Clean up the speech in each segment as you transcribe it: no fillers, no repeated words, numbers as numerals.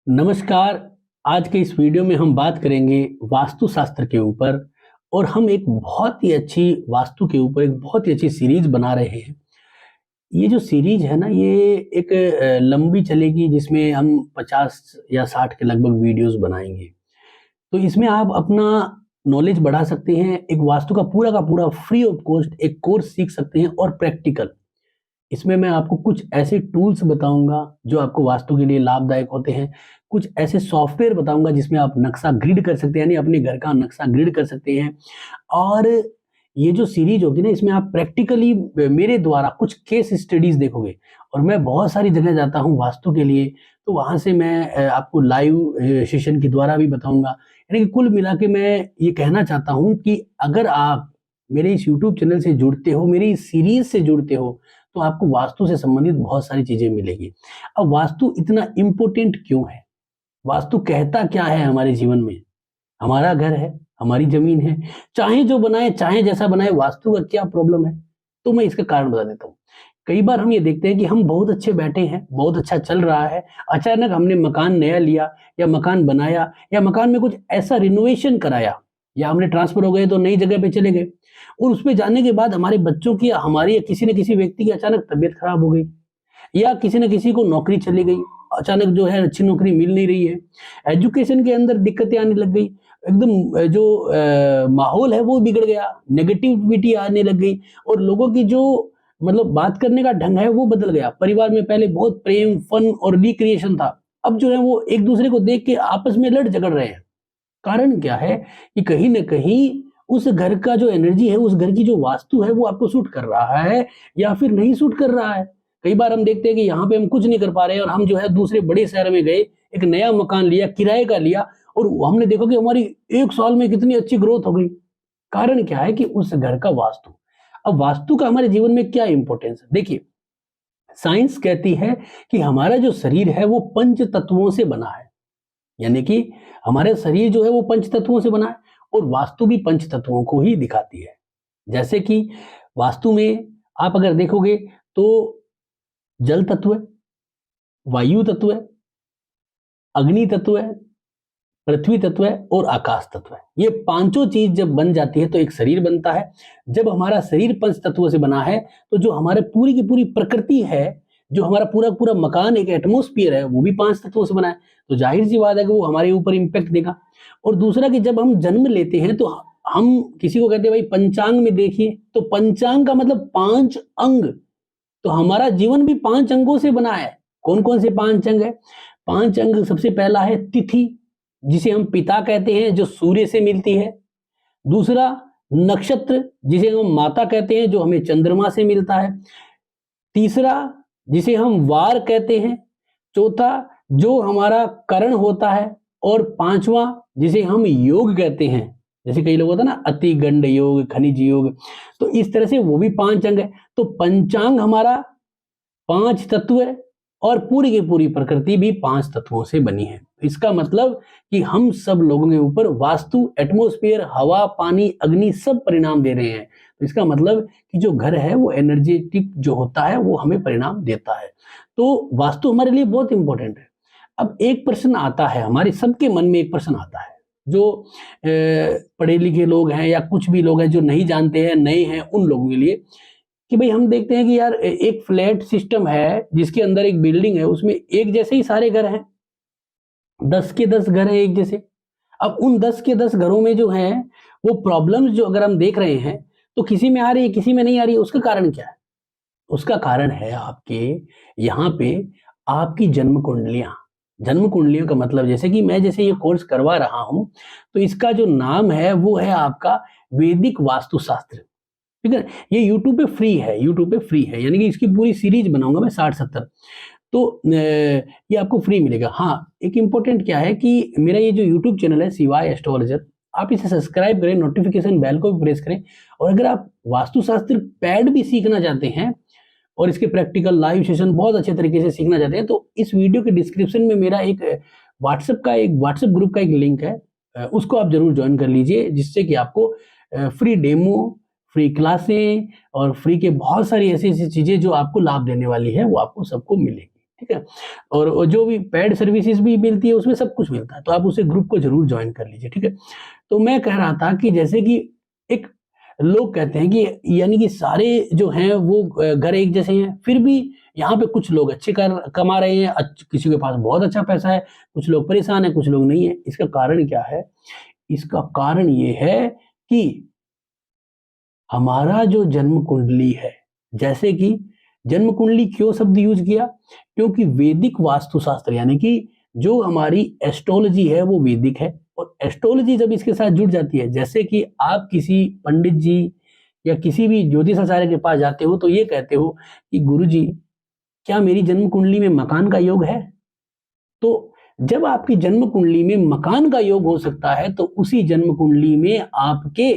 नमस्कार। आज के इस वीडियो में हम बात करेंगे वास्तुशास्त्र के ऊपर और हम एक बहुत ही अच्छी वास्तु के ऊपर एक बहुत ही अच्छी सीरीज बना रहे हैं। ये जो सीरीज है ना, ये एक लंबी चलेगी, जिसमें हम 50 या 60 के लगभग वीडियोस बनाएंगे। तो इसमें आप अपना नॉलेज बढ़ा सकते हैं। एक वास्तु का पूरा फ्री ऑफ कॉस्ट एक कोर्स सीख सकते हैं और प्रैक्टिकल। इसमें मैं आपको कुछ ऐसे टूल्स बताऊंगा जो आपको वास्तु के लिए लाभदायक होते हैं। कुछ ऐसे सॉफ्टवेयर बताऊंगा जिसमें आप नक्शा ग्रिड कर सकते हैं, यानी अपने घर का नक्शा ग्रिड कर सकते हैं। और ये जो सीरीज होगी ना, इसमें आप प्रैक्टिकली मेरे द्वारा कुछ केस स्टडीज देखोगे। और मैं बहुत सारी जगह जाता हूँ वास्तु के लिए, तो वहां से मैं आपको लाइव सेशन के द्वारा भी बताऊंगा। यानी कि कुल मिला के मैं ये कहना चाहता हूँ कि अगर आप मेरे इस यूट्यूब चैनल से जुड़ते हो, मेरी इस सीरीज से जुड़ते हो, तो आपको वास्तु से संबंधित बहुत सारी चीजें मिलेगी। अब वास्तु इतना इम्पोर्टेंट क्यों है? वास्तु कहता क्या है हमारे जीवन में? हमारा घर है, हमारी जमीन है, चाहे जो बनाए चाहे जैसा बनाए, वास्तु का क्या प्रॉब्लम है? तो मैं इसका कारण बता देता हूँ। कई बार हम ये देखते हैं कि हम बहुत अच्छे बैठे हैं, बहुत अच्छा चल रहा है, अचानक हमने मकान नया लिया या मकान बनाया या मकान में कुछ ऐसा रिनोवेशन कराया या हमने ट्रांसफर हो गए तो नई जगह पे चले गए, और उसपे जाने के बाद हमारे बच्चों की या हमारी या किसी न किसी व्यक्ति की अचानक तबीयत खराब हो गई, या किसी न किसी को नौकरी चली गई, अचानक जो है अच्छी नौकरी मिल नहीं रही है, एजुकेशन के अंदर दिक्कतें आने लग गई, एकदम जो माहौल है वो बिगड़ गया, नेगेटिविटी आने लग गई, और लोगों की जो मतलब बात करने का ढंग है वो बदल गया। परिवार में पहले बहुत प्रेम, फन और रिक्रिएशन था, अब जो है वो एक दूसरे को देख के आपस में लड़ झगड़ रहे हैं। कारण क्या है कि कहीं न कहीं उस घर का जो एनर्जी है, उस घर की जो वास्तु है, वो आपको सूट कर रहा है या फिर नहीं सूट कर रहा है। कई बार हम देखते हैं कि यहाँ पे हम कुछ नहीं कर पा रहे हैं और हम जो है दूसरे बड़े शहर में गए, एक नया मकान लिया, किराए का लिया, और हमने देखा कि हमारी 1 साल में कितनी अच्छी ग्रोथ हो गई। कारण क्या है कि उस घर का वास्तु। अब वास्तु का हमारे जीवन में क्या इंपॉर्टेंस है? देखिए, साइंस कहती है कि हमारा जो शरीर है वो पंच तत्वों से बना है। यानी कि हमारे शरीर जो है वो पंच तत्वों से बना है, और वास्तु भी पंच तत्वों को ही दिखाती है। जैसे कि वास्तु में आप अगर देखोगे तो जल तत्व है, वायु तत्व है, अग्नि तत्व है, पृथ्वी तत्व है और आकाश तत्व है। ये पांचों चीज जब बन जाती है तो एक शरीर बनता है। जब हमारा शरीर पंच तत्वों से बना है, तो जो हमारे पूरी की पूरी प्रकृति है, जो हमारा पूरा पूरा मकान एक एटमोस्फियर है, वो भी 5 तत्वों से बना है। तो जाहिर सी बात है कि वो हमारे ऊपर इम्पैक्ट देगा। और दूसरा कि जब हम जन्म लेते हैं तो हम किसी को कहते हैं भाई पंचांग में देखिए, तो पंचांग का मतलब 5 अंग। तो हमारा जीवन भी 5 अंगों से बना है। कौन कौन से 5 अंग है? 5 अंग, सबसे पहला है तिथि, जिसे हम पिता कहते हैं, जो सूर्य से मिलती है। दूसरा नक्षत्र, जिसे हम माता कहते हैं, जो हमें चंद्रमा से मिलता है। तीसरा, जिसे हम वार कहते हैं। चौथा, जो हमारा करण होता है। और पांचवा, जिसे हम योग कहते हैं। जैसे कई लोग होता है ना, अति गंड योग, खनिज योग। तो इस तरह से वो भी 5 अंग है। तो पंचांग हमारा 5 तत्व है, और पूरी की पूरी प्रकृति भी 5 तत्वों से बनी है। इसका मतलब कि हम सब लोगों के ऊपर वास्तु, एटमॉस्फेयर, हवा, पानी, अग्नि सब परिणाम दे रहे हैं। तो इसका मतलब कि जो घर है वो एनर्जेटिक जो होता है वो हमें परिणाम देता है। तो वास्तु हमारे लिए बहुत इंपॉर्टेंट है। अब एक प्रश्न आता है, हमारे सबके मन में एक प्रश्न आता है, जो पढ़े लिखे लोग हैं या कुछ भी लोग हैं जो नहीं जानते हैं, नए हैं, उन लोगों के लिए, कि भाई हम देखते हैं कि यार एक फ्लैट सिस्टम है जिसके अंदर एक बिल्डिंग है, उसमें एक जैसे ही सारे घर हैं, 10 के 10 घर हैं एक जैसे। अब उन 10 के 10 घरों में जो है वो प्रॉब्लम्स जो अगर हम देख रहे हैं, तो किसी में आ रही है, किसी में नहीं आ रही है। उसका कारण क्या है? उसका कारण है आपके यहाँ पे आपकी जन्म कुंडलियां। जन्म कुंडलियों का मतलब, जैसे कि मैं जैसे ये कोर्स करवा रहा हूं, तो इसका जो नाम है वो है आपका वैदिक वास्तुशास्त्र। ठीक है? ये यूट्यूब पे फ्री है, यूट्यूब पे फ्री है, यानी कि इसकी पूरी सीरीज बनाऊंगा मैं 60-70। तो ये आपको फ्री मिलेगा। हाँ, एक इम्पोर्टेंट क्या है कि मेरा ये जो यूट्यूब चैनल है शिवाय एस्ट्रोलॉजर, आप इसे सब्सक्राइब करें, नोटिफिकेशन बेल को भी प्रेस करें। और अगर आप वास्तुशास्त्र पैड भी सीखना चाहते हैं और इसके प्रैक्टिकल लाइव सेशन बहुत अच्छे तरीके से सीखना चाहते हैं, तो इस वीडियो के डिस्क्रिप्शन में मेरा एक व्हाट्सएप ग्रुप का एक लिंक है। उसको आप जरूर ज्वाइन कर लीजिए, जिससे कि आपको फ्री डेमो, फ्री क्लासें और फ्री के बहुत सारी ऐसी ऐसी चीजें जो आपको लाभ देने वाली है, वो आपको सबको मिलेगी। ठीक है? और जो भी पेड सर्विसेज भी मिलती है उसमें सब कुछ मिलता है, तो आप उसे ग्रुप को ज़रूर जॉइन कर लीजिए, ठीक है? तो मैं कह रहा था कि जैसे कि एक लोग कहते हैं कि यानी कि सारे जो हैं वो घर एक जैसे हैं, फिर भी यहाँ पे कुछ लोग अच्छे कमा रहे हैं, किसी के पास बहुत अच्छा पैसा है, कुछ लोग परेशान हैं, कुछ लोग नहीं है। इसका कारण क्या है? इसका कारण ये है कि हमारा जो जन्म कुंडली है, जैसे कि जन्म कुंडली क्यों शब्द यूज़ किया? क्योंकि वैदिक वास्तुशास्त्र यानी कि जो हमारी एस्ट्रोलॉजी है वो वैदिक है, और एस्ट्रोलॉजी जब इसके साथ जुड़ जाती है, जैसे कि आप किसी पंडित जी या किसी भी ज्योतिषाचार्य के पास जाते हो तो ये कहते हो कि गुरुजी, क्या मेरी जन्म कुंडली में मकान का योग है? तो जब आपकी जन्म कुंडली में मकान का योग हो सकता है, तो उसी जन्म कुंडली में आपके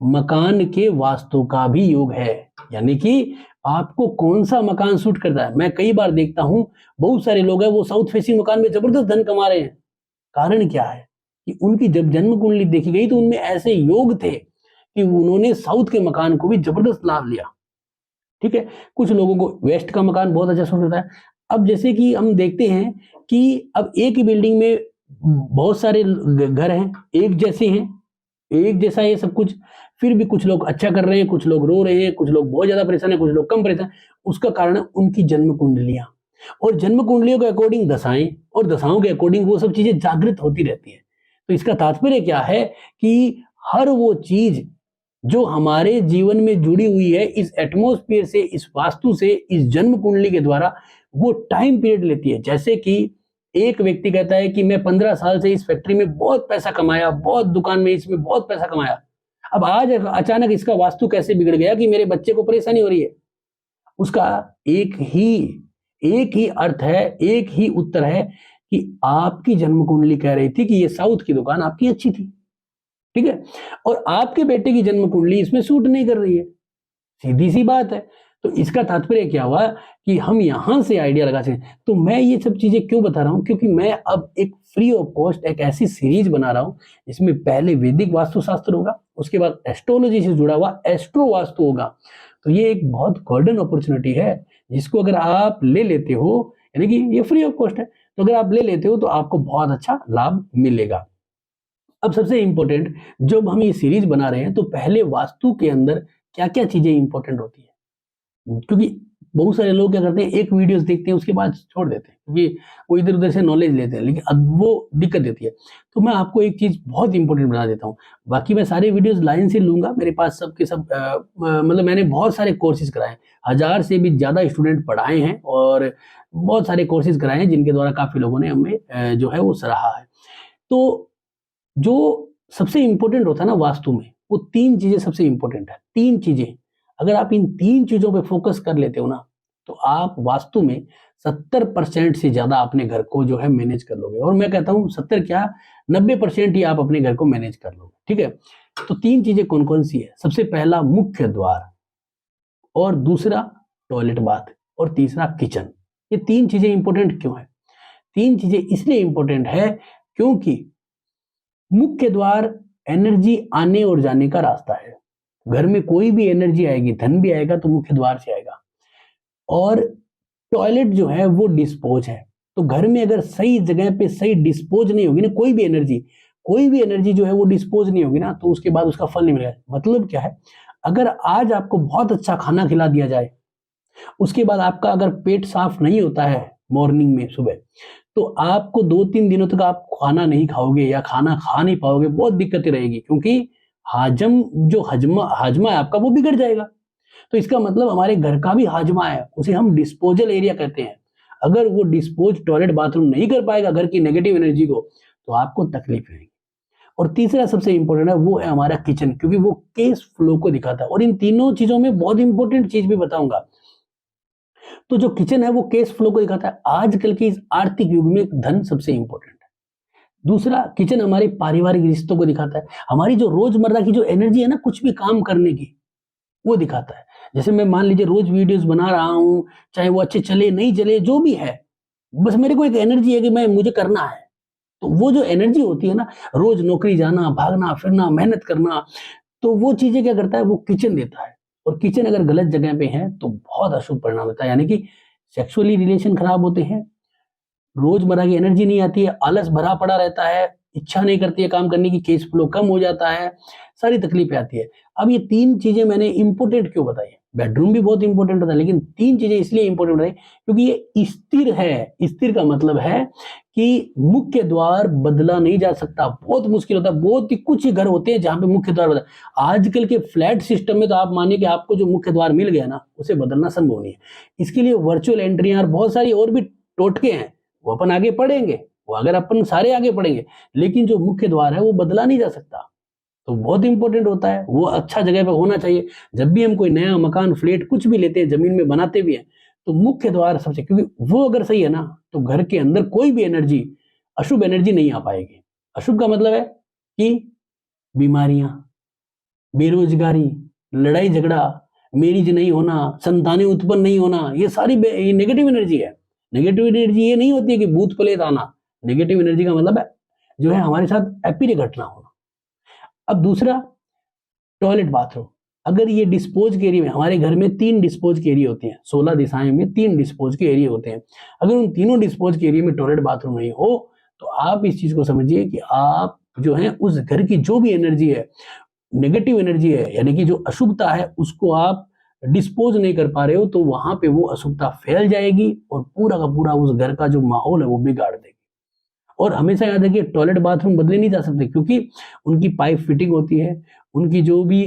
मकान के वास्तु का भी योग है, यानी कि आपको कौन सा मकान सूट करता है। मैं कई बार देखता हूं बहुत सारे लोग हैं वो साउथ फेसिंग मकान में जबरदस्त धन कमा रहे हैं। कारण क्या है कि उनकी जब जन्म कुंडली देखी गई तो उनमें ऐसे योग थे कि उन्होंने साउथ के मकान को भी जबरदस्त लाभ लिया, ठीक है? कुछ लोगों को वेस्ट का मकान बहुत अच्छा सूट होता है। अब जैसे कि हम देखते हैं कि अब एक ही बिल्डिंग में बहुत सारे घर हैं, एक जैसे हैं, एक जैसा है सब कुछ, फिर भी कुछ लोग अच्छा कर रहे हैं, कुछ लोग रो रहे हैं, कुछ लोग बहुत ज्यादा परेशान है, कुछ लोग कम परेशान। उसका कारण है उनकी जन्म कुंडलियां, और जन्म कुंडलियों के अकॉर्डिंग दशाएं, और दशाओं के अकॉर्डिंग वो सब चीजें जागृत होती रहती है। तो इसका तात्पर्य क्या है कि हर वो चीज जो हमारे जीवन में जुड़ी हुई है इस एटमॉस्फेयर से, इस वास्तु से, इस जन्म कुंडली के द्वारा, वो टाइम पीरियड लेती है। जैसे कि एक व्यक्ति कहता है कि मैं 15 साल से इस फैक्ट्री में बहुत पैसा कमाया, बहुत दुकान में इसमें बहुत पैसा कमाया, अब आज अचानक इसका वास्तु कैसे बिगड़ गया कि मेरे बच्चे को परेशानी हो रही है? उसका एक ही अर्थ है, एक ही उत्तर है कि आपकी जन्म कुंडली कह रही थी कि ये साउथ की दुकान आपकी अच्छी थी, ठीक है? और आपके बेटे की जन्म कुंडली इसमें सूट नहीं कर रही है, सीधी सी बात है। तो इसका तात्पर्य क्या हुआ कि हम यहां से आइडिया लगा सकें। तो मैं ये सब चीजें क्यों बता रहा हूं? क्योंकि मैं अब एक फ्री ऑफ कॉस्ट एक ऐसी सीरीज बना रहा हूं जिसमें पहले वैदिक वास्तुशास्त्र होगा, उसके बाद एस्ट्रोलॉजी से जुड़ा हुआ एस्ट्रो वास्तु होगा। तो ये एक बहुत गोल्डन अपॉर्चुनिटी है जिसको अगर आप ले लेते हो, यानी कि ये फ्री ऑफ कॉस्ट है, तो अगर आप ले लेते हो तो आपको बहुत अच्छा लाभ मिलेगा। अब सबसे इंपॉर्टेंट, जब हम ये सीरीज बना रहे हैं तो पहले वास्तु के अंदर क्या क्या चीजें इंपॉर्टेंट होती है, क्योंकि बहुत सारे लोग क्या करते हैं एक वीडियोस देखते हैं उसके बाद छोड़ देते हैं, क्योंकि वो इधर उधर से नॉलेज लेते हैं, लेकिन अब वो दिक्कत देती है। तो मैं आपको एक चीज बहुत इंपॉर्टेंट बता देता हूँ। बाकी मैं सारे वीडियोस लाइन से लूंगा, मेरे पास सब के सब मतलब मैंने बहुत सारे कोर्सेज कराए, 1000 से भी ज्यादा स्टूडेंट पढ़ाए हैं, और बहुत सारे कोर्सेज कराए हैं जिनके द्वारा काफी लोगों ने हमें जो है वो सराहा है। तो जो सबसे इंपॉर्टेंट होता है ना वास्तु में, वो 3 चीजें सबसे इंपॉर्टेंट है। 3 चीजें, अगर आप इन 3 चीजों पे फोकस कर लेते हो ना, तो आप वास्तु में 70% से ज्यादा अपने घर को जो है मैनेज कर लोगे। और मैं कहता हूं 70 क्या, 90% ही आप अपने घर को मैनेज कर लोगे, ठीक है? तो 3 चीजें कौन कौन सी है? सबसे पहला मुख्य द्वार, और दूसरा टॉयलेट बाथ, और तीसरा किचन। ये 3 चीजें इंपॉर्टेंट क्यों है? 3 चीजें इसलिए इंपॉर्टेंट है क्योंकि मुख्य द्वार एनर्जी आने और जाने का रास्ता है। घर में कोई भी एनर्जी आएगी, धन भी आएगा तो मुख्य द्वार से आएगा। और टॉयलेट जो है वो डिस्पोज है। तो घर में अगर सही जगह पे सही डिस्पोज नहीं होगी ना, कोई भी एनर्जी जो है वो डिस्पोज नहीं होगी ना, तो उसके बाद उसका फल नहीं मिलेगा। मतलब क्या है, अगर आज आपको बहुत अच्छा खाना खिला दिया जाए, उसके बाद आपका अगर पेट साफ नहीं होता है मॉर्निंग में सुबह, तो आपको 2-3 दिनों तक आप खाना नहीं खाओगे या खाना खा नहीं पाओगे, बहुत दिक्कतें रहेगी, क्योंकि हाजमा है आपका वो बिगड़ जाएगा। तो इसका मतलब हमारे घर का भी हाजमा है, उसे हम डिस्पोजल एरिया कहते हैं। अगर वो डिस्पोज टॉयलेट बाथरूम नहीं कर पाएगा घर की नेगेटिव एनर्जी को, तो आपको तकलीफ रहेगी। और तीसरा सबसे इंपॉर्टेंट है वो है हमारा किचन, क्योंकि वो केस फ्लो को दिखाता है। और इन तीनों चीजों में बहुत इंपॉर्टेंट चीज भी बताऊंगा। तो जो किचन है वो केस फ्लो को दिखाता है। आजकल के इस आर्थिक युग में धन सबसे इंपॉर्टेंट है। दूसरा, किचन हमारे पारिवारिक रिश्तों को दिखाता है, हमारी जो रोजमर्रा की जो एनर्जी है ना कुछ भी काम करने की, वो दिखाता है। जैसे मैं मान लीजिए रोज वीडियोस बना रहा हूँ, चाहे वो अच्छे चले नहीं चले जो भी है, बस मेरे को एक एनर्जी है कि मुझे करना है। तो वो जो एनर्जी होती है ना, रोज नौकरी जाना, भागना फिरना, मेहनत करना, तो वो चीजें क्या करता है, वो किचन देता है। और किचन अगर गलत जगह पे है तो बहुत अशुभ परिणाम होता है, यानी कि सेक्सुअली रिलेशन खराब होते हैं, रोजमर्रा की एनर्जी नहीं आती है, आलस भरा पड़ा रहता है, इच्छा नहीं करती है काम करने की, कैश फ्लो कम हो जाता है, सारी तकलीफें आती है। अब ये 3 चीज़ें मैंने इम्पोर्टेंट क्यों बताई? बेडरूम भी बहुत इम्पोर्टेंट होता है, लेकिन 3 चीज़ें इसलिए इम्पोर्टेंट बताई क्योंकि ये स्थिर है। स्थिर का मतलब है कि मुख्य द्वार बदला नहीं जा सकता, बहुत मुश्किल होता है, बहुत ही कुछ ही घर होते हैं जहाँ पे मुख्य द्वार बदला। आजकल के फ्लैट सिस्टम में तो आप मानिए कि आपको जो मुख्य द्वार मिल गया ना, उसे बदलना संभव नहीं है। इसके लिए वर्चुअल एंट्रियाँ और बहुत सारी और भी टोटके हैं, वो अपन आगे पढ़ेंगे, वो अगर अपन सारे आगे पढ़ेंगे, लेकिन जो मुख्य द्वार है वो बदला नहीं जा सकता। तो बहुत इंपॉर्टेंट होता है, वो अच्छा जगह पे होना चाहिए। जब भी हम कोई नया मकान, फ्लैट कुछ भी लेते हैं, जमीन में बनाते भी हैं, तो मुख्य द्वार सबसे, क्योंकि वो अगर सही है ना, तो घर के अंदर कोई भी एनर्जी, अशुभ एनर्जी नहीं आ पाएगी। अशुभ का मतलब है कि बीमारियां, बेरोजगारी, लड़ाई झगड़ा, मैरिज नहीं होना, संतानें उत्पन्न नहीं होना, ये सारी नेगेटिव एनर्जी है। नेगेटिव एनर्जी ये नहीं होती है कि भूत प्रेत आना। नेगेटिव एनर्जी का मतलब है जो है हमारे साथ अप्रिय घटना होना। अब दूसरा, टॉयलेट बाथरूम। अगर ये डिस्पोज के एरिया में, हमारे घर में 3 डिस्पोज के एरिया होते हैं, 16 दिशाएं में 3 डिस्पोज के एरिया होते हैं। अगर उन तीनों डिस्पोज के एरिया में टॉयलेट बाथरूम नहीं हो, तो आप इस चीज को समझिए कि आप जो है उस घर की जो भी एनर्जी है, नेगेटिव एनर्जी है, यानी कि जो अशुभता है, उसको आप डिस्पोज नहीं कर पा रहे हो, तो वहां पे वो अशुभता फैल जाएगी और पूरा का पूरा उस घर का जो माहौल है वो बिगाड़ देगी। और हमेशा याद रखिए, टॉयलेट बाथरूम बदले नहीं जा सकते, क्योंकि उनकी पाइप फिटिंग होती है, उनकी जो भी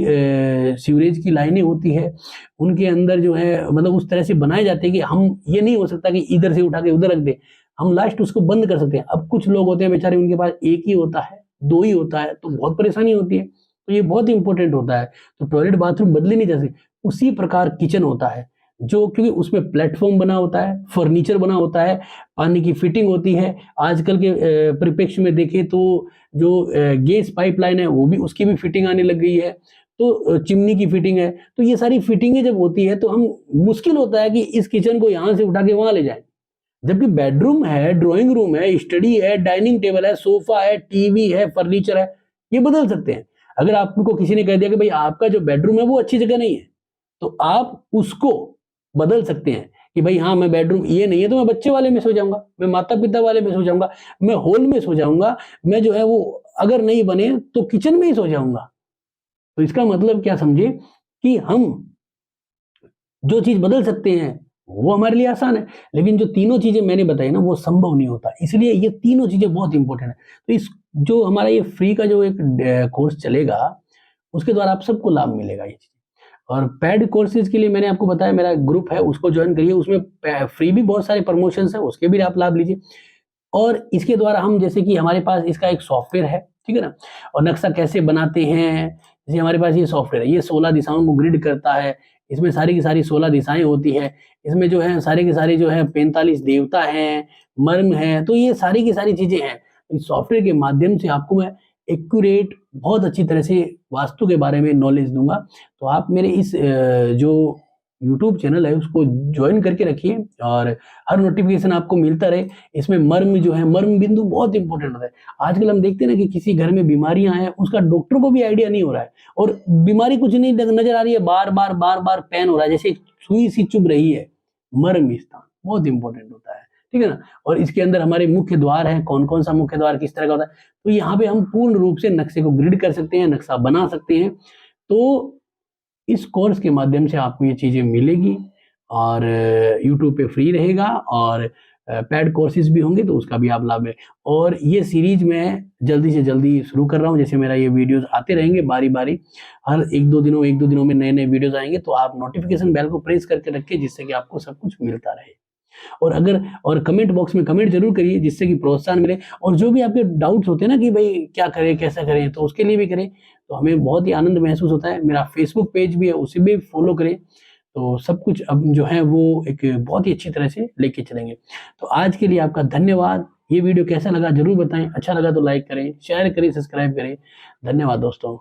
सीवरेज की लाइनें होती है, उनके अंदर जो है मतलब उस तरह से बनाए जाते हैं कि हम, ये नहीं हो सकता कि इधर से उठा के उधर रख दे, हम लास्ट उसको बंद कर सकते हैं। अब कुछ लोग होते हैं बेचारे, उनके पास एक ही होता है, 2 ही होता है, तो बहुत परेशानी होती है। तो ये बहुत इंपॉर्टेंट होता है। तो टॉयलेट बाथरूम बदले नहीं जा सकते। उसी प्रकार किचन होता है, जो क्योंकि उसमें प्लेटफॉर्म बना होता है, फर्नीचर बना होता है, पानी की फिटिंग होती है। आजकल के परिप्रेक्ष्य में देखें तो जो गैस पाइपलाइन है वो भी, उसकी भी फिटिंग आने लग गई है, तो चिमनी की फिटिंग है। तो ये सारी फिटिंगें जब होती है तो हम, मुश्किल होता है कि इस किचन को यहाँ से उठा के वहां ले जाए। जबकि बेडरूम है, ड्राइंग रूम है, स्टडी है, डाइनिंग टेबल है, सोफा है, टीवी है, फर्नीचर है, ये बदल सकते हैं। अगर आपको किसी ने कह दिया कि भाई आपका जो बेडरूम है वो अच्छी जगह नहीं है, तो आप उसको बदल सकते हैं कि भाई हाँ, मैं बेडरूम ये नहीं है तो मैं बच्चे वाले में सो जाऊंगा, मैं माता पिता वाले में सो जाऊंगा, मैं हॉल में सो जाऊंगा, मैं जो है वो अगर नहीं बने तो किचन में ही सो जाऊंगा। तो इसका मतलब क्या समझे कि हम जो चीज बदल सकते हैं वो हमारे लिए आसान है, लेकिन जो तीनों चीजें मैंने बताई ना वो संभव नहीं होता। इसलिए ये तीनों चीजें बहुत इंपॉर्टेंट है। तो इस, जो हमारा ये फ्री का जो एक कोर्स चलेगा, उसके द्वारा आप सबको लाभ मिलेगा ये चीज। और पेड कोर्सेज के लिए मैंने आपको बताया, मेरा ग्रुप है, उसको ज्वाइन करिए। उसमें फ्री भी बहुत सारे प्रमोशंस है, उसके भी आप लाभ लीजिए। और इसके द्वारा हम, जैसे कि हमारे पास इसका एक सॉफ्टवेयर है, ठीक है ना, और नक्शा कैसे बनाते हैं, जैसे हमारे पास ये सॉफ्टवेयर है, ये 16 दिशाओं को ग्रिड करता है। इसमें सारी की सारी 16 दिशाएं होती है। इसमें जो है सारे के सारे जो है 45 देवता हैं, मर्म है, तो ये सारी की सारी चीजें हैं। इस सॉफ्टवेयर के माध्यम से आपको मैं एक्यूरेट, बहुत अच्छी तरह से वास्तु के बारे में नॉलेज दूंगा। तो आप मेरे इस जो यूट्यूब चैनल है उसको ज्वाइन करके रखिए, और हर नोटिफिकेशन आपको मिलता रहे। इसमें मर्म जो है, मर्म बिंदु बहुत इंपॉर्टेंट होता है। आजकल हम देखते हैं ना कि किसी घर में बीमारियां हैं, उसका डॉक्टर को भी आइडिया नहीं हो रहा है, और बीमारी कुछ नहीं नजर आ रही है, बार बार बार बार पेन हो रहा है, जैसे एक सुई सी चुभ रही है। मर्म स्थान बहुत इंपॉर्टेंट होता है, ठीक है ना। और इसके अंदर हमारे मुख्य द्वार है, कौन कौन सा मुख्य द्वार किस तरह का होता है, तो यहाँ पे हम पूर्ण रूप से नक्शे को ग्रिड कर सकते हैं, नक्शा बना सकते हैं। तो इस कोर्स के माध्यम से आपको ये चीजें मिलेगी, और यूट्यूब पे फ्री रहेगा, और पेड कोर्सेज भी होंगे, तो उसका भी आप लाभ है। और ये सीरीज मैं जल्दी से जल्दी शुरू कर रहा हूँ, जैसे मेरा ये वीडियोस आते रहेंगे बारी बारी, हर एक दो दिनों में नए नए वीडियोस आएंगे, तो आप नोटिफिकेशन बेल को प्रेस करके रखिए, जिससे कि आपको सब कुछ मिलता रहे। और कमेंट बॉक्स में कमेंट जरूर करिए, जिससे कि प्रोत्साहन मिले। और जो भी आपके डाउट्स होते हैं ना कि भाई क्या करें, कैसा करें, तो उसके लिए भी करें, तो हमें बहुत ही आनंद महसूस होता है। मेरा फेसबुक पेज भी है, उसे भी फॉलो करें। तो सब कुछ अब जो है वो एक बहुत ही अच्छी तरह से लेके चलेंगे। तो आज के लिए आपका धन्यवाद। ये वीडियो कैसा लगा जरूर बताएं, अच्छा लगा तो लाइक करें, शेयर करें, सब्सक्राइब करें। धन्यवाद दोस्तों।